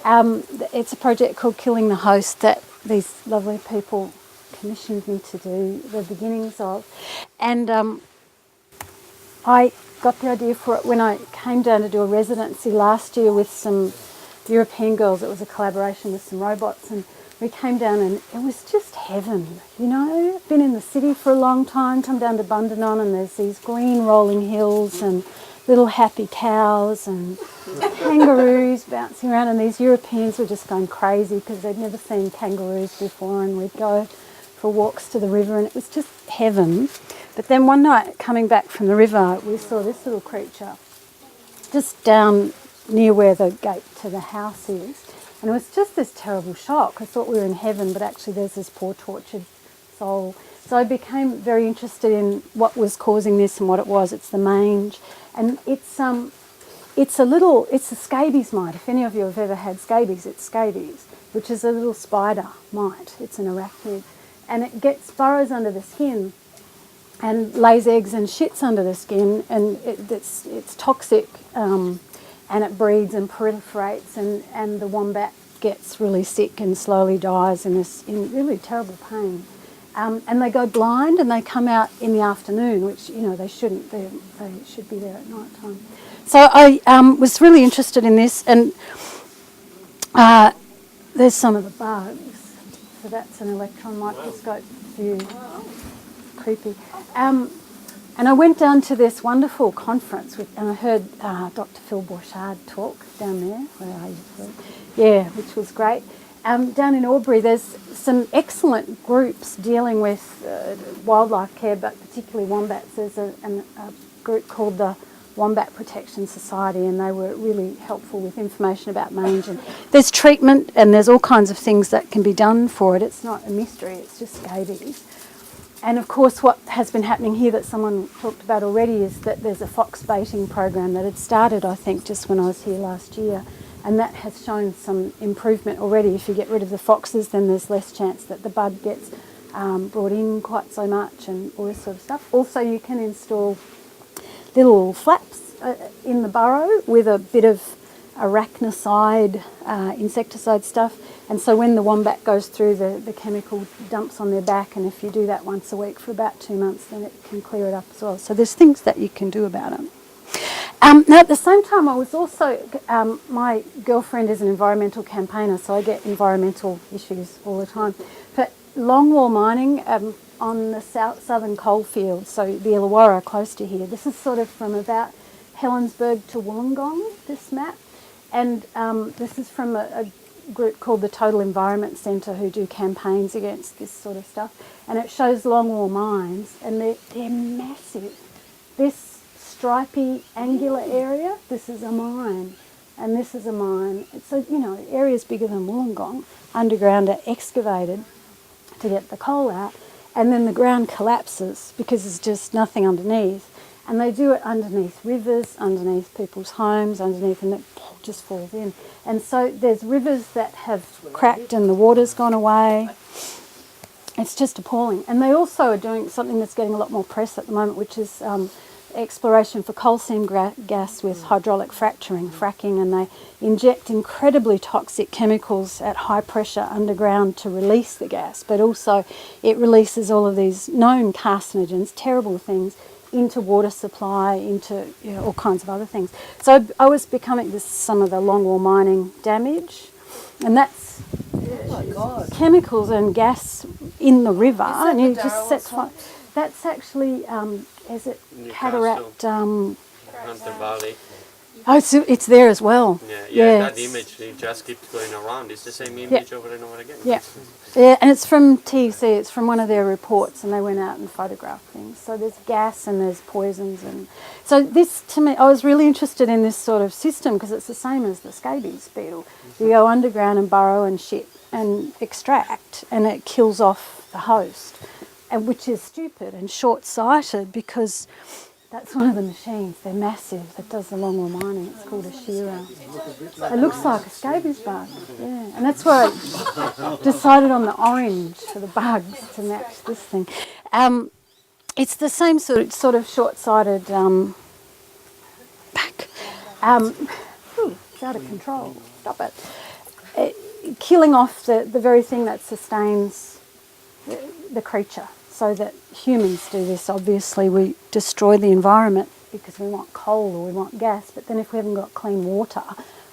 It's a project called Killing the Host that these lovely people commissioned me to do the beginnings of. And I got the idea for it when I came down to do a residency last year with some European girls. It was a collaboration with some robots, and we came down and it was just heaven, you know. Been in the city for a long time, come down to Bundanon and there's these green rolling hills and little happy cows and kangaroos bouncing around, and these Europeans were just going crazy because they'd never seen kangaroos before, and we'd go for walks to the river and it was just heaven. But then one night coming back from the river we saw this little creature just down near where the gate to the house is, and it was just this terrible shock. I thought we were in heaven, but actually there's this poor tortured soul. So I became very interested in what was causing this and what it was. It's the mange, and it's a scabies mite. If any of you have ever had scabies, it's scabies, which is a little spider mite. It's an arachnid, and it burrows under the skin and lays eggs and shits under the skin, and it's toxic, and it breeds and proliferates, and the wombat gets really sick and slowly dies in really terrible pain. And they go blind and they come out in the afternoon, which, you know, they shouldn't. They should be there at night time. So I was really interested in this, and there's some of the bugs. So that's an electron microscope view. Creepy. And I went down to this wonderful conference and I heard Dr. Phil Borchard talk down there. Where are you? Yeah, which was great. Down in Albury, there's some excellent groups dealing with wildlife care, but particularly wombats. There's a group called the Wombat Protection Society, and they were really helpful with information about mange. And there's treatment and there's all kinds of things that can be done for it. It's not a mystery, it's just scabies. And of course what has been happening here that someone talked about already is that there's a fox baiting program that had started, I think, just when I was here last year. And that has shown some improvement already. If you get rid of the foxes, then there's less chance that the bug gets brought in quite so much and all this sort of stuff. Also, you can install little flaps in the burrow with a bit of arachnicide, insecticide stuff. And so when the wombat goes through, the chemical dumps on their back, and if you do that once a week for about 2 months, then it can clear it up as well. So there's things that you can do about it. Now, at the same time, I was also, my girlfriend is an environmental campaigner, so I get environmental issues all the time. But Longwall Mining on the southern coalfields, so the Illawarra close to here, this is sort of from about Helensburgh to Wollongong, this map. And this is from a group called the Total Environment Centre who do campaigns against this sort of stuff. And it shows Longwall mines, and they're massive. This stripy angular area, this is a mine, and this is a mine. So, you know, areas bigger than Wollongong, underground, are excavated to get the coal out, and then the ground collapses because there's just nothing underneath. And they do it underneath rivers, underneath people's homes, underneath, and it just falls in. And so there's rivers that have cracked and the water's gone away. It's just appalling. And they also are doing something that's getting a lot more press at the moment, which is exploration for coal seam gas with hydraulic fracking, and they inject incredibly toxic chemicals at high pressure underground to release the gas, but also it releases all of these known carcinogens, terrible things, into water supply, into, you know, all kinds of other things. So I was becoming some of the Longwall Mining damage, and that's chemicals and gas in the river, and you just set fire. That's actually, is it Cataract? Hunter Valley. Oh, it's there as well. Yeah, that image, it just keeps going around. It's the same image over and over again. Yeah, and it's from TEC, it's from one of their reports, and they went out and photographed things. So there's gas and there's poisons. And so this, to me, I was really interested in this sort of system because it's the same as the scabies beetle. You go underground and burrow and shit and extract, and it kills off the host, and which is stupid and short-sighted because that's one of the machines. They're massive. That does the Longwall mining. It's called a shearer. It looks like a scabies bug. Yeah, and that's why I decided on the orange for the bugs to match this thing. It's the same sort of short-sighted back. It's out of control. Stop it. killing off the very thing that sustains the creature. So that humans do this, obviously we destroy the environment because we want coal or we want gas, but then if we haven't got clean water,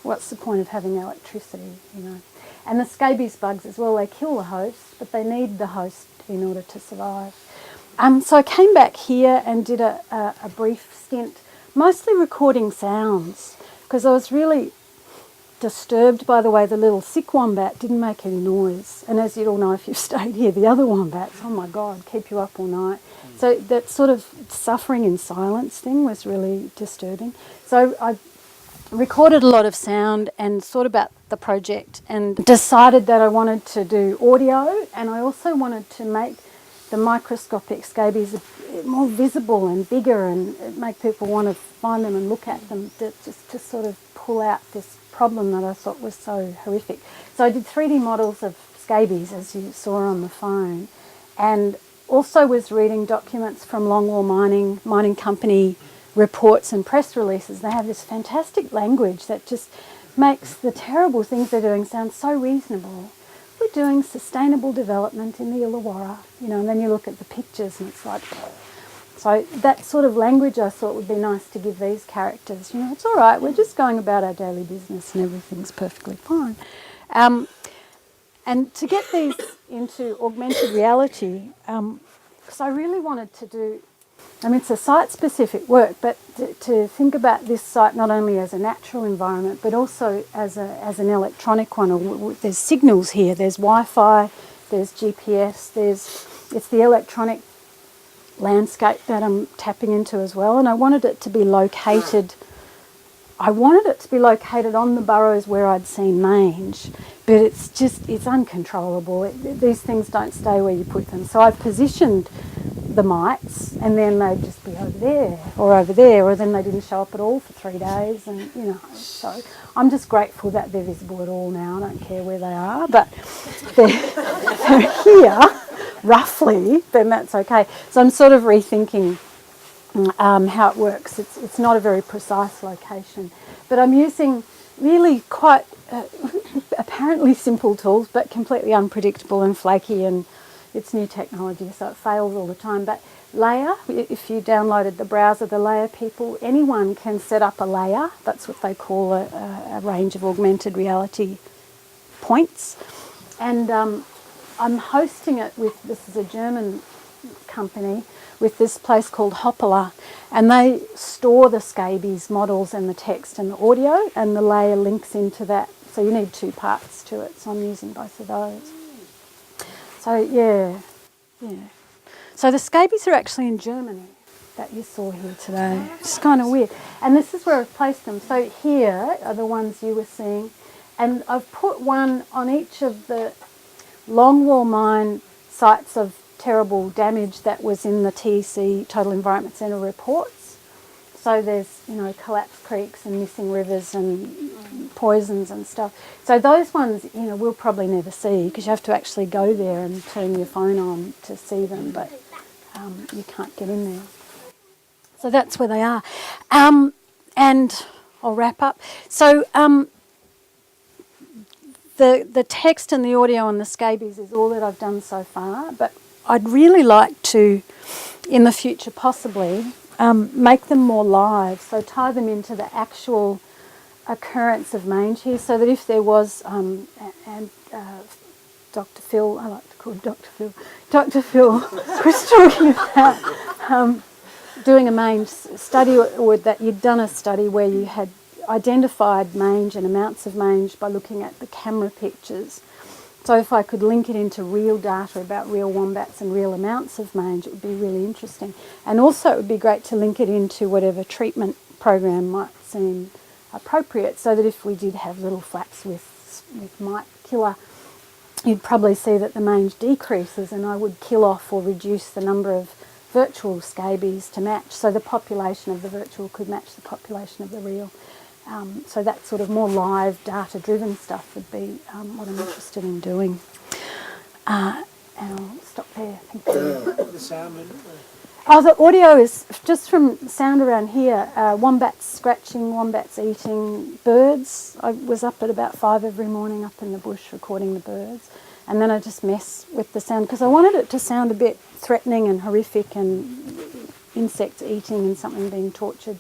what's the point of having electricity, you know? And the scabies bugs as well, they kill the host, but they need the host in order to survive. So I came back here and did a brief stint, mostly recording sounds, because I was really disturbed by the way the little sick wombat didn't make any noise. And as you all know, if you've stayed here, the other wombats, oh my God, keep you up all night. So that sort of suffering in silence thing was really disturbing. So I recorded a lot of sound and thought about the project and decided that I wanted to do audio, and I also wanted to make the microscopic scabies more visible and bigger and make people want to find them and look at them, just to sort of pull out this problem that I thought was so horrific. So I did 3D models of scabies, as you saw on the phone, and also was reading documents from Longwall Mining company reports and press releases. They have this fantastic language that just makes the terrible things they're doing sound so reasonable. We're doing sustainable development in the Illawarra, you know, and then you look at the pictures and it's like, so that sort of language I thought would be nice to give these characters. You know, it's all right, we're just going about our daily business and everything's perfectly fine. And to get these into augmented reality, because I really wanted to do, I mean, it's a site-specific work, but to think about this site not only as a natural environment, but also as an electronic one. There's signals here, there's Wi-Fi, there's GPS, it's the electronic landscape that I'm tapping into as well, and I wanted it to be located on the burrows where I'd seen mange, but it's uncontrollable. These things don't stay where you put them. So I positioned the mites, and then they'd just be over there, or then they didn't show up at all for 3 days, and you know. So I'm just grateful that they're visible at all now. I don't care where they are, but they're here, roughly, then that's okay. So I'm sort of rethinking how it works. It's not a very precise location, but I'm using really quite apparently simple tools, but completely unpredictable and flaky, and it's new technology, so it fails all the time. But layer, if you downloaded the browser, the layer people, anyone can set up a layer. That's what they call a range of augmented reality points. And I'm hosting it with, this is a German company, with this place called Hoppala, and they store the scabies models and the text and the audio, and the layer links into that. So you need 2 parts to it, so I'm using both of those. So yeah. So the scabies are actually in Germany that you saw here today. It's kind of weird. And this is where I've placed them. So here are the ones you were seeing, and I've put one on each of the Longwall Mine sites of terrible damage that was in the TEC, Total Environment Centre reports. So there's, you know, collapsed creeks and missing rivers and poisons and stuff. So those ones, you know, we'll probably never see because you have to actually go there and turn your phone on to see them, but you can't get in there. So that's where they are. And I'll wrap up. So the text and the audio on the scabies is all that I've done so far, but I'd really like to, in the future possibly, make them more live, so tie them into the actual occurrence of mange here, so that if there was, Dr. Phil, I like to call him Dr. Phil was talking about doing a mange study, or that you'd done a study where you had identified mange and amounts of mange by looking at the camera pictures. So if I could link it into real data about real wombats and real amounts of mange, it would be really interesting. And also it would be great to link it into whatever treatment program might seem appropriate, so that if we did have little flaps with mite killer, you'd probably see that the mange decreases, and I would kill off or reduce the number of virtual scabies to match, so the population of the virtual could match the population of the real. So that sort of more live, data-driven stuff would be what I'm interested in doing. And I'll stop there. Thank you. The salmon, Oh, the audio is just from sound around here. Wombats scratching, wombats eating, birds. I was up at about 5 every morning up in the bush recording the birds. And then I just mess with the sound because I wanted it to sound a bit threatening and horrific and insects eating and something being tortured.